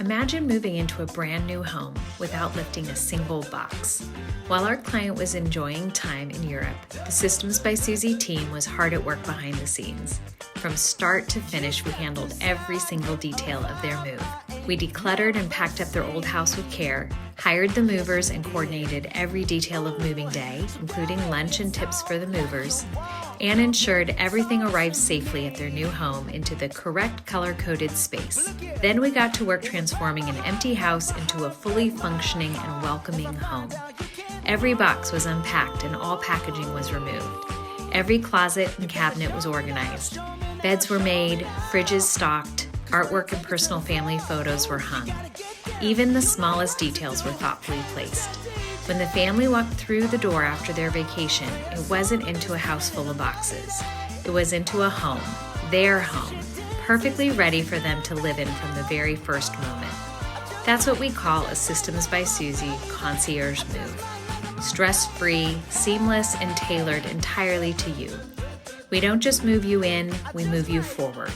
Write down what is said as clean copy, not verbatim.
Imagine moving into a brand new home without lifting a single box. While our client was enjoying time in Europe, the Systems by Susie team was hard at work behind the scenes. From start to finish, we handled every single detail of their move. We decluttered and packed up their old house with care, hired the movers and coordinated every detail of moving day, including lunch and tips for the movers, and ensured everything arrived safely at their new home into the correct color-coded space. Then we got to work transforming an empty house into a fully functioning and welcoming home. Every box was unpacked and all packaging was removed. Every closet and cabinet was organized. Beds were made, fridges stocked, artwork and personal family photos were hung. Even the smallest details were thoughtfully placed. When the family walked through the door after their vacation, it wasn't into a house full of boxes. It was into a home, their home, perfectly ready for them to live in from the very first moment. That's what we call a Systems by Susie Concierge Move. Stress-free, seamless, and tailored entirely to you. We don't just move you in, we move you forward.